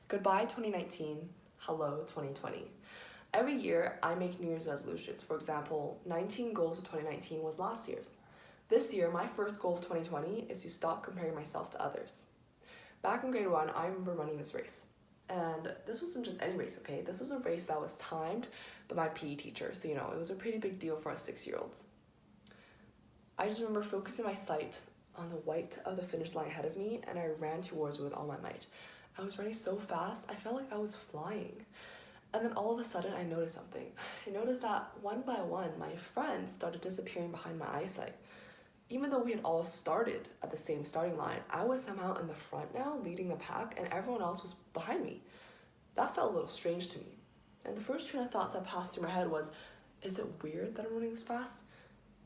Goodbye 2019, hello 2020. Every year, I make New Year's resolutions. For example, 19 goals of 2019 was last year's. This year, my first goal of 2020 is to stop comparing myself to others. Back in grade 1, I remember running this race. And this wasn't just any race, okay? This was a race that was timed by my PE teacher, so it was a pretty big deal for us 6-year-olds. I just remember focusing my sight on the white of the finish line ahead of me, and I ran towards it with all my might. I was running so fast, I felt like I was flying. And then all of a sudden, I noticed something. I noticed that one by one, my friends started disappearing behind my eyesight. Even though we had all started at the same starting line, I was somehow in the front now, leading the pack, and everyone else was behind me. That felt a little strange to me. And the first train of thoughts that passed through my head was, is it weird that I'm running this fast?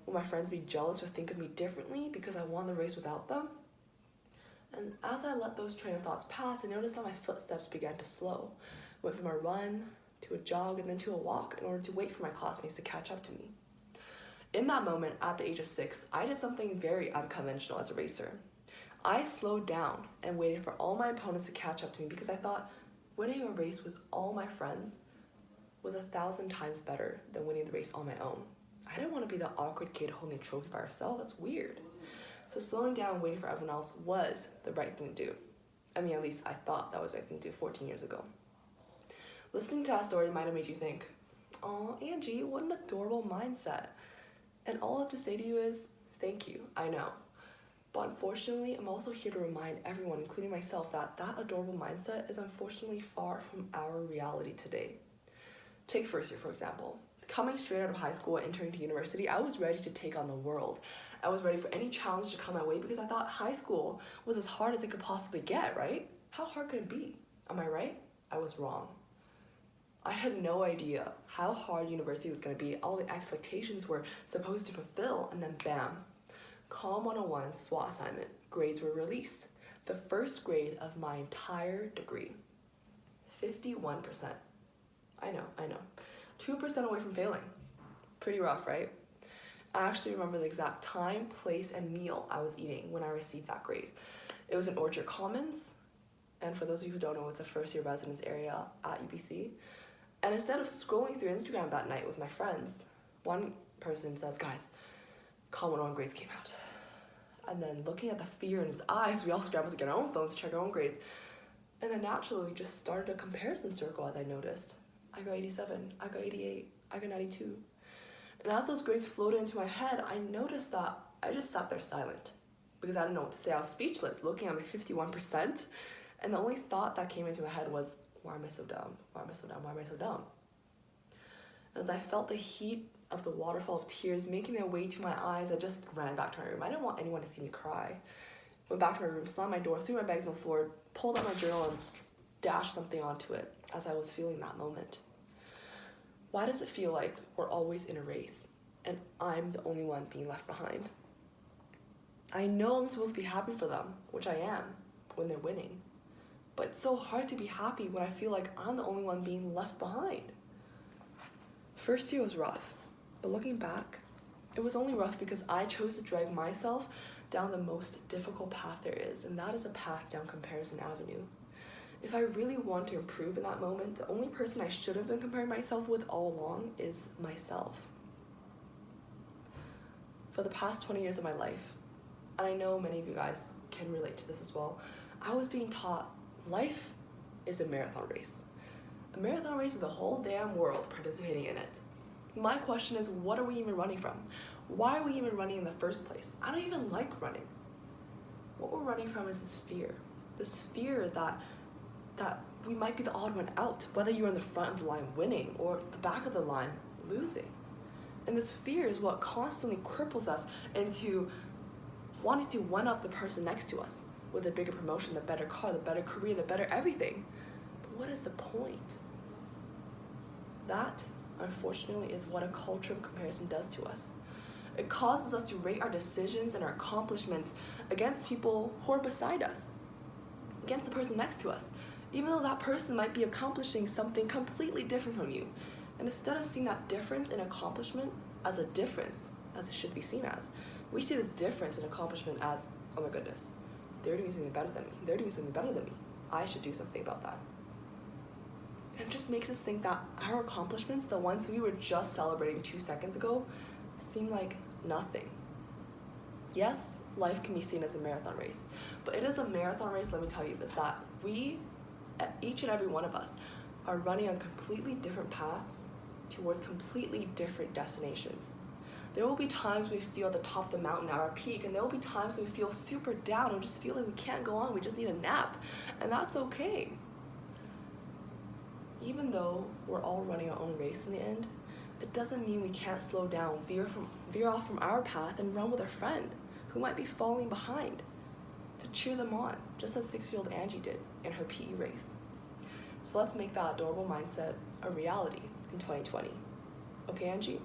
Will my friends be jealous or think of me differently because I won the race without them? And as I let those train of thoughts pass, I noticed that my footsteps began to slow. I went from a run to a jog and then to a walk in order to wait for my classmates to catch up to me. In that moment, at the age of 6, I did something very unconventional as a racer. I slowed down and waited for all my opponents to catch up to me because I thought winning a race with all my friends was 1,000 times better than winning the race on my own. I didn't want to be the awkward kid holding a trophy by herself. That's weird. So slowing down and waiting for everyone else was the right thing to do. I mean, at least I thought that was the right thing to do 14 years ago. Listening to that story might have made you think, "Aw, Angie, what an adorable mindset." And all I have to say to you is, thank you, I know. But unfortunately, I'm also here to remind everyone, including myself, that that adorable mindset is unfortunately far from our reality today. Take first year, for example. Coming straight out of high school and entering to university, I was ready to take on the world. I was ready for any challenge to come my way because I thought high school was as hard as it could possibly get, right? How hard could it be? Am I right? I was wrong. I had no idea how hard university was going to be, all the expectations were supposed to fulfill, and then bam, COM 101 SWAT assignment, grades were released. The first grade of my entire degree, 51%. I know. 2% away from failing. Pretty rough, right? I actually remember the exact time, place, and meal I was eating when I received that grade. It was in Orchard Commons, and for those of you who don't know, it's a first-year residence area at UBC. And instead of scrolling through Instagram that night with my friends, one person says, "Guys, COM 101 grades came out." And then looking at the fear in his eyes, we all scrambled to get our own phones to check our own grades. And then naturally, we just started a comparison circle as I noticed. I got 87, I got 88, I got 92. And as those grades floated into my head, I noticed that I just sat there silent because I didn't know what to say. I was speechless, looking at my 51%, and the only thought that came into my head was, why am I so dumb? Why am I so dumb? Why am I so dumb? As I felt the heat of the waterfall of tears making their way to my eyes, I just ran back to my room. I didn't want anyone to see me cry. Went back to my room, slammed my door, threw my bags on the floor, pulled out my journal, and dashed something onto it as I was feeling that moment. Why does it feel like we're always in a race and I'm the only one being left behind? I know I'm supposed to be happy for them, which I am when they're winning, but it's so hard to be happy when I feel like I'm the only one being left behind. First year was rough, but looking back, it was only rough because I chose to drag myself down the most difficult path there is, and that is a path down Comparison Avenue. If I really want to improve in that moment, the only person I should have been comparing myself with all along is myself. For the past 20 years of my life, and I know many of you guys can relate to this as well, I was being taught life is a marathon race. A marathon race with the whole damn world participating in it. My question is, what are we even running from? Why are we even running in the first place? I don't even like running. What we're running from is this fear that we might be the odd one out, whether you're in the front of the line winning or the back of the line losing. And this fear is what constantly cripples us into wanting to one-up the person next to us with a bigger promotion, the better car, the better career, the better everything. But what is the point? That, unfortunately, is what a culture of comparison does to us. It causes us to rate our decisions and our accomplishments against people who are beside us, against the person next to us, even though that person might be accomplishing something completely different from you. And instead of seeing that difference in accomplishment as a difference, as it should be seen as, we see this difference in accomplishment as, oh my goodness, they're doing something better than me. They're doing something better than me. I should do something about that. And it just makes us think that our accomplishments, the ones we were just celebrating 2 seconds ago, seem like nothing. Yes, life can be seen as a marathon race, but it is a marathon race, let me tell you this, that we, each and every one of us, are running on completely different paths towards completely different destinations. There will be times we feel at the top of the mountain at our peak, and there will be times we feel super down and just feel like we can't go on, we just need a nap, and that's okay. Even though we're all running our own race in the end, it doesn't mean we can't slow down, veer off from our path and run with a friend who might be falling behind to cheer them on, just as 6-year-old Angie did in her PE race. So let's make that adorable mindset a reality in 2020. Okay, Angie?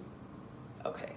Okay.